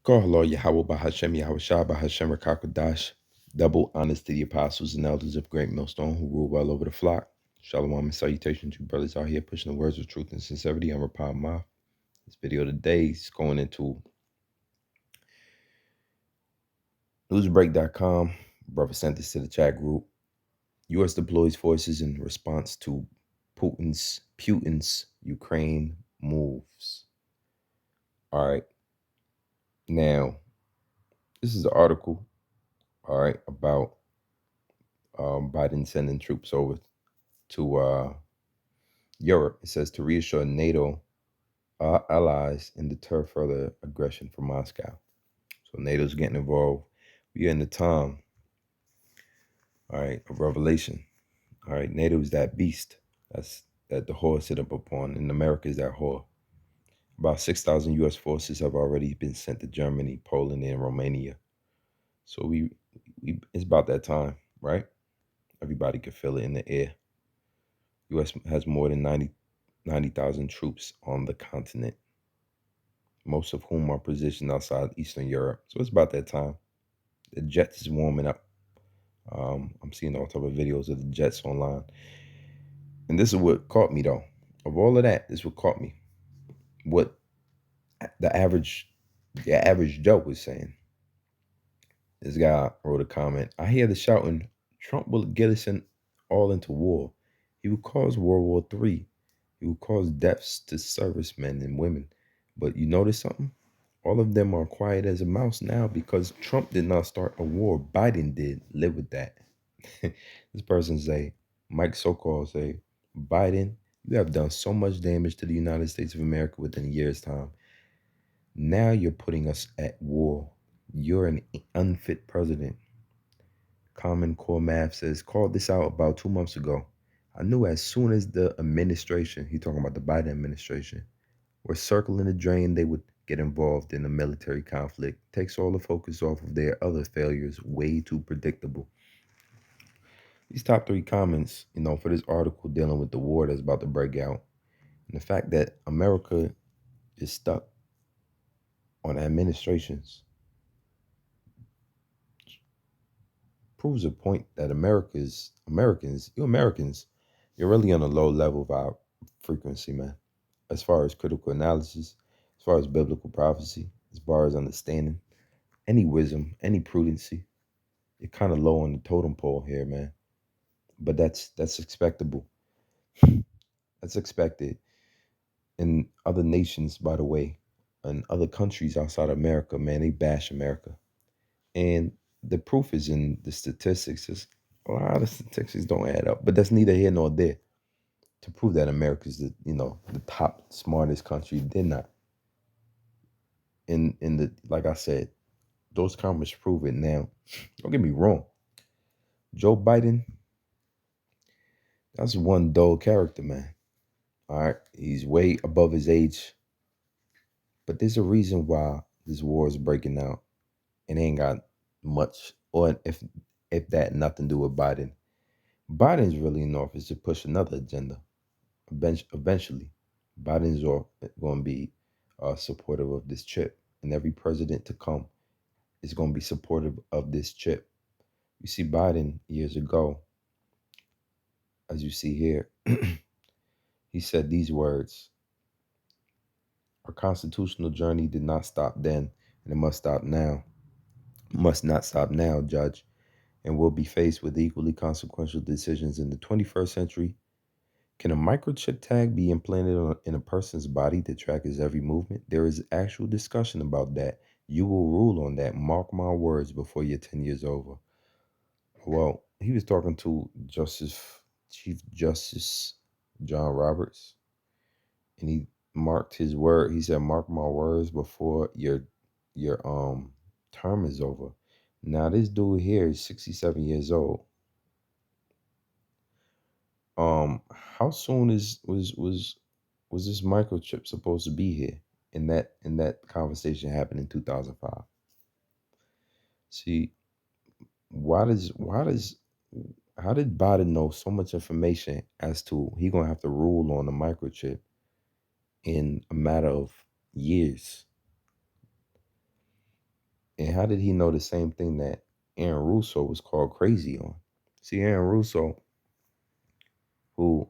Call hello, Yahawah'S, Yahawah'S, Rakakadash. Double honors to the apostles and elders of Great Millstone who rule well over the flock. Shalom and salutation to brothers out here pushing the words of truth and sincerity on Rapah Mouth. This video today is going into newsbreak.com. Brother sent this to the chat group. U.S. deploys forces in response to Putin's Ukraine moves. All right. Now, this is an article, all right, about Biden sending troops over to Europe. It says to reassure NATO allies and deter further aggression from Moscow. So NATO's getting involved. We are in the time, all right, of revelation. All right, NATO is that beast that the whore sit up upon, and America is that whore. About 6,000 U.S. forces have already been sent to Germany, Poland, and Romania. So we it's about that time, right? Everybody can feel it in the air. U.S. has more than 90,000 troops on the continent, most of whom are positioned outside Eastern Europe. So it's about that time. The jets is warming up. I'm seeing all type of videos of the jets online. And this is what caught me though. Of all of that, this is what caught me. What the average Joe was saying. This guy wrote a comment. I hear the shouting, Trump will get us all into war. He will cause World War III. He will cause deaths to servicemen and women. But you notice something? All of them are quiet as a mouse now because Trump did not start a war. Biden did. Live with that. This person say, Mike Sokol say, Biden, you have done so much damage to the United States of America within a year's time. Now you're putting us at war. You're an unfit president. Common Core Math says, called this out about 2 months ago. I knew as soon as the administration, he talking about the Biden administration, were circling the drain, they would get involved in a military conflict. Takes all the focus off of their other failures. Way too predictable. These top 3 comments, for this article dealing with the war that's about to break out, and the fact that America is stuck on administrations, proves a point that Americans, you're really on a low level of our frequency, man. As far as critical analysis, as far as biblical prophecy, as far as understanding, any wisdom, any prudency, you're kind of low on the totem pole here, man. But that's expectable. That's expected. In other nations, by the way, and other countries outside America, man, they bash America. And the proof is in the statistics. A lot of statistics don't add up, but that's neither here nor there. To prove that America's the top smartest country, they're not. In the like I said, those comments prove it. Now, don't get me wrong. Joe Biden, that's one dull character, man. All right, he's way above his age, but there's a reason why this war is breaking out. It ain't got much, or if that, nothing to do with Biden. Biden's really in office to push another agenda. Eventually, Biden's going to be supportive of this chip, and every president to come is going to be supportive of this chip. You see, Biden years ago, as you see here, he said these words: "Our constitutional journey did not stop then, and it must stop now. Must not stop now, Judge, and will be faced with equally consequential decisions in the 21st century. Can a microchip tag be implanted in a person's body to track his every movement? There is actual discussion about that. You will rule on that. Mark my words before your 10 years over." Well, he was talking to Chief Justice John Roberts, and he marked his word. He said, "Mark my words before your term is over." Now this dude here is 67 years old. How soon was this microchip supposed to be here? In that conversation happened in 2005. See, how did Biden know so much information as to he gonna have to rule on the microchip in a matter of years? And how did he know the same thing that Aaron Russo was called crazy on? See, Aaron Russo, who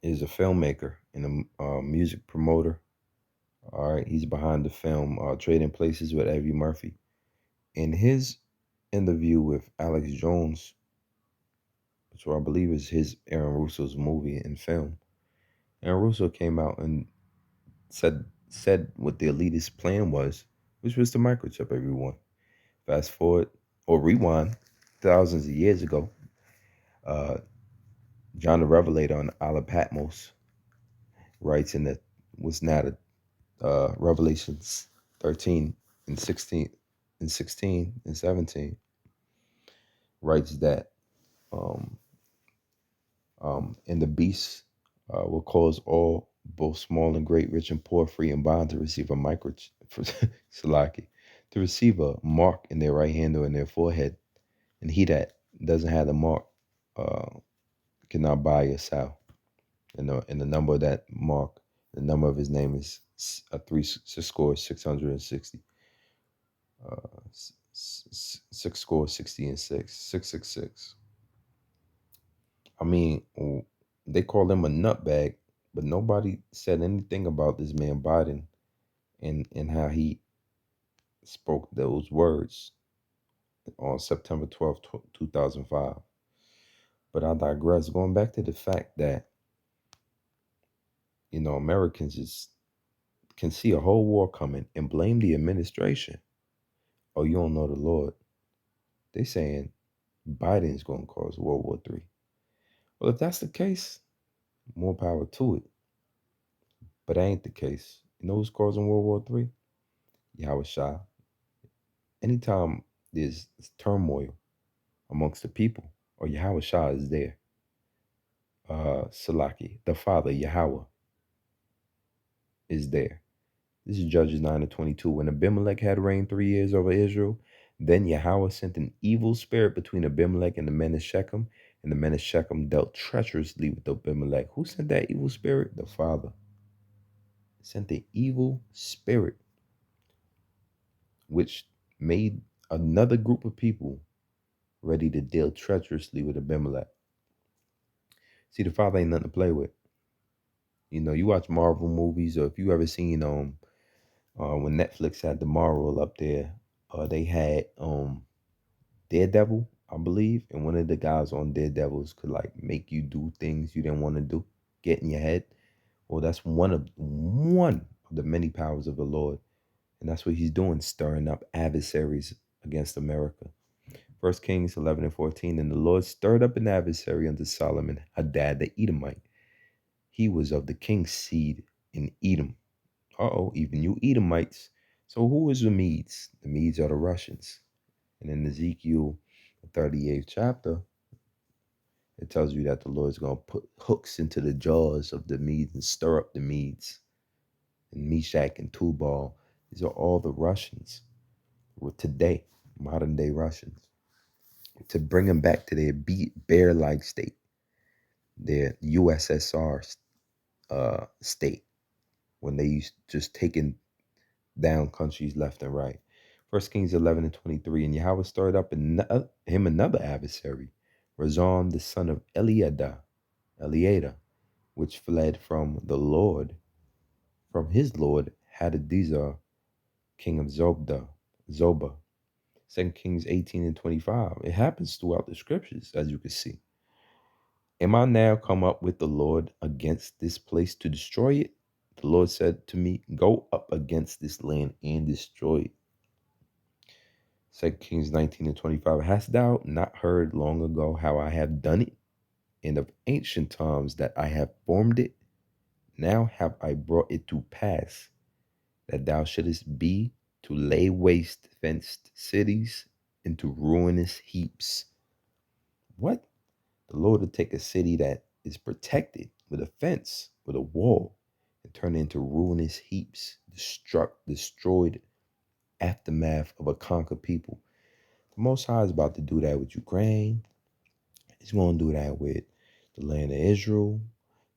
is a filmmaker and a music promoter. All right, he's behind the film Trading Places with Eddie Murphy. In his interview with Alex Jones, which I believe is his Aaron Russo's movie and film, Aaron Russo came out and said what the elitist plan was, which was to microchip everyone. Fast forward or rewind thousands of years ago, uh, John the Revelator on Isle of Patmos writes in the was now the Revelations 13 and 16 and 17 writes that um, and the beast will cause all, both small and great, rich and poor, free and bond, to receive a micro Salaki, to receive a mark in their right hand or in their forehead, and he that doesn't have the mark uh, cannot buy or sell. And the number of that mark, the number of his name is a three score 660. Six score 60 and 666. I mean, they called him a nutbag, but nobody said anything about this man Biden and how he spoke those words on September 12th, 2005. But I digress. Going back to the fact that, Americans can see a whole war coming and blame the administration. Oh, you don't know the Lord. They saying Biden's going to cause World War III. Well, if that's the case, more power to it. But that ain't the case. You know who's causing World War III? Yahawah's. Anytime there's turmoil amongst the people, or Yahawah is there. Salaki, the Father, Yahawah, is there. This is Judges 9 and 22. When Abimelech had reigned 3 years over Israel, then Yahawah sent an evil spirit between Abimelech and the men of Shechem, and the men of Shechem dealt treacherously with Abimelech. Who sent that evil spirit? The Father. Sent the evil spirit, which made another group of people ready to deal treacherously with Abimelech. See, the Father ain't nothing to play with. You watch Marvel movies, or if you ever seen when Netflix had the Marvel up there, they had Daredevil, I believe, and one of the guys on Daredevils could like make you do things you didn't want to do, get in your head. Well, that's one of the many powers of the Lord, and that's what He's doing, stirring up adversaries against America. 1 Kings 11 and 14, and the Lord stirred up an adversary unto Solomon, Hadad the Edomite. He was of the king's seed in Edom. Even you Edomites. So who is the Medes? The Medes are the Russians. And in Ezekiel, the 38th chapter, it tells you that the Lord is going to put hooks into the jaws of the Medes and stir up the Medes. And Meshach and Tubal, these are all the Russians today, modern day Russians, to bring them back to their bear-like state, their USSR state, when they used just taking down countries left and right. 1 Kings 11 and 23, and Yahawah stirred up him another adversary, Razon the son of Eliada, which fled from the Lord, from his lord Hadadezer, king of Zobah. 2 Kings 18 and 25. It happens throughout the scriptures, as you can see. Am I now come up with the Lord against this place to destroy it? The Lord said to me, go up against this land and destroy it. 2 Kings 19 and 25. Hast thou not heard long ago how I have done it, and of ancient times that I have formed it? Now have I brought it to pass, that thou shouldest be to lay waste fenced cities into ruinous heaps. What? The Lord will take a city that is protected with a fence, with a wall, and turn it into ruinous heaps, destroyed aftermath of a conquered people. The Most High is about to do that with Ukraine. He's going to do that with the land of Israel.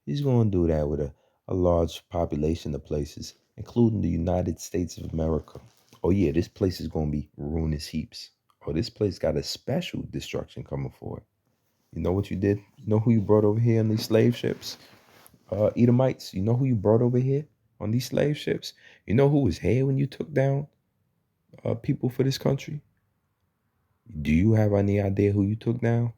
He's going to do that with a large population of places, including the United States of America. Oh yeah, this place is gonna be ruinous heaps. Oh, this place got a special destruction coming for it. You know what you did? You know who you brought over here on these slave ships? Edomites. You know who you brought over here on these slave ships? You know who was here when you took down people for this country? Do you have any idea who you took down?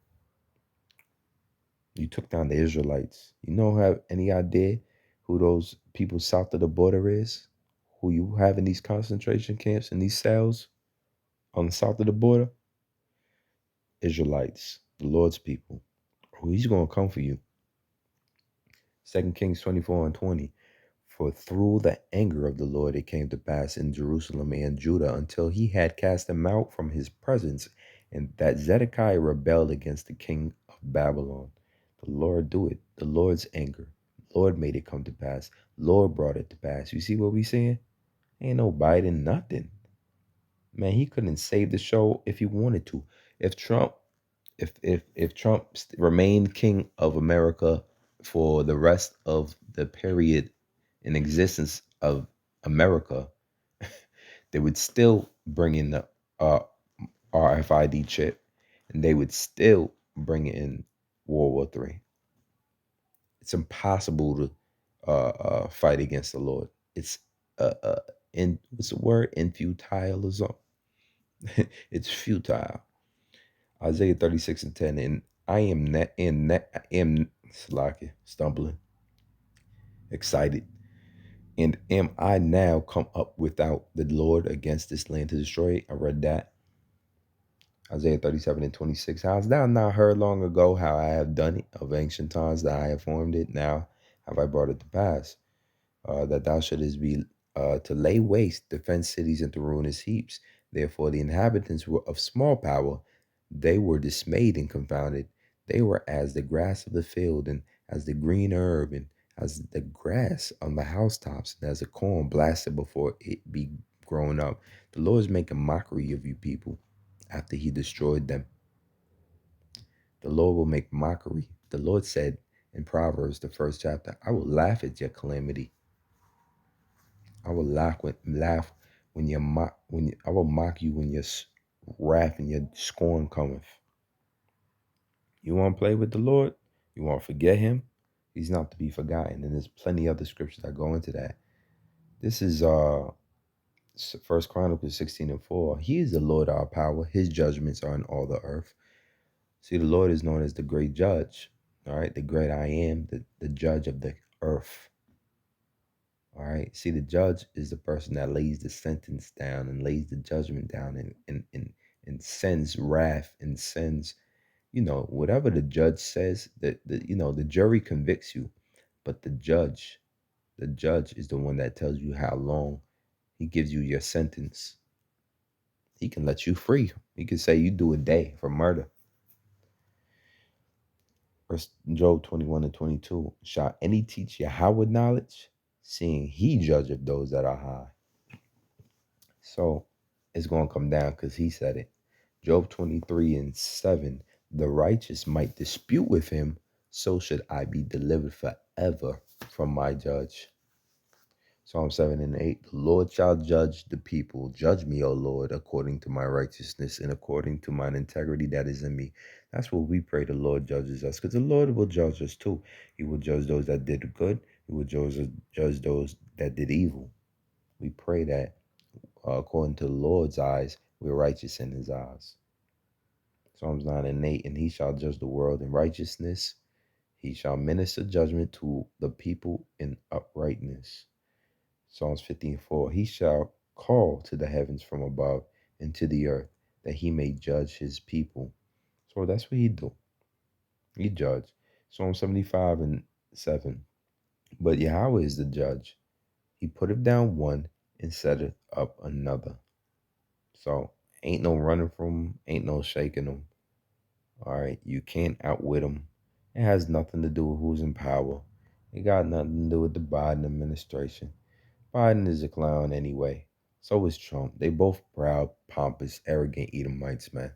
You took down the Israelites. You know have any idea who those people south of the border is? Who you have in these concentration camps and these cells on the south of the border? Israelites, the Lord's people. Oh, he's gonna come for you. 2 Kings 24 and 20. For through the anger of the Lord it came to pass in Jerusalem and Judah until he had cast them out from his presence, and that Zedekiah rebelled against the king of Babylon. The Lord do it. The Lord's anger. Lord made it come to pass. Lord brought it to pass. You see what we saying? Ain't no Biden nothing. Man, he couldn't save the show if he wanted to. If Trump if Trump remained king of America for the rest of the period in existence of America, they would still bring in the uh, RFID chip, and they would still bring in World War III. It's impossible to fight against the Lord. It's in what's the word? Infutilism. It's futile. Isaiah 36 and 10. And I am Slacky, stumbling, excited. And am I now come up without the Lord against this land to destroy it? I read that. Isaiah 37 and 26. Hast thou not heard long ago how I have done it of ancient times that I have formed it? Now have I brought it to pass. That thou shouldest be to lay waste the fenced cities into ruinous heaps. Therefore, the inhabitants were of small power. They were dismayed and confounded. They were as the grass of the field, and as the green herb, and as the grass on the housetops, and as the corn blasted before it be grown up. The Lord is making mockery of you people after he destroyed them. The Lord will make mockery. The Lord said in Proverbs, the first chapter, I will laugh at your calamity. I will laugh when you mock I will mock you when your wrath and your scorn cometh. You want to play with the Lord? You want to forget him? He's not to be forgotten. And there's plenty other scriptures that go into that. This is First Chronicles 16 and 4. He is the Lord our power. His judgments are in all the earth. See, the Lord is known as the great judge. All right, the great I am, the judge of the earth. All right. See, the judge is the person that lays the sentence down and lays the judgment down and sends wrath and sends, whatever the judge says, that the jury convicts you, but the judge is the one that tells you how long. He gives you your sentence. He can let you free. He can say you do a day for murder. Verse Job 21 and 22. Shall any teach Yahawah knowledge, seeing he judgeth those that are high? So it's going to come down because he said it. Job 23 and 7. The righteous might dispute with him, so should I be delivered forever from my judge. Psalm 7 and 8. The Lord shall judge the people. Judge me, O Lord, according to my righteousness and according to mine integrity that is in me. That's what we pray the Lord judges us, because the Lord will judge us too. He will judge those that did good. He will judge those that did evil. We pray that according to the Lord's eyes, we're righteous in his eyes. Psalms 9 and 8. And he shall judge the world in righteousness. He shall minister judgment to the people in uprightness. Psalms 54. He shall call to the heavens from above and to the earth, that he may judge his people. So that's what he do. He judge. Psalm 75 and 7. But Yahweh is the judge. He putteth down one and setteth up another. So ain't no running from him, ain't no shaking him. All right, you can't outwit him. It has nothing to do with who's in power. It got nothing to do with the Biden administration. Biden is a clown anyway. So is Trump. They both proud, pompous, arrogant Edomites, man.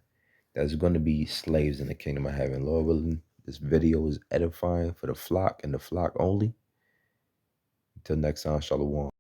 There's going to be slaves in the kingdom of heaven. Lord willing, this video is edifying for the flock and the flock only. Until next time, shalom.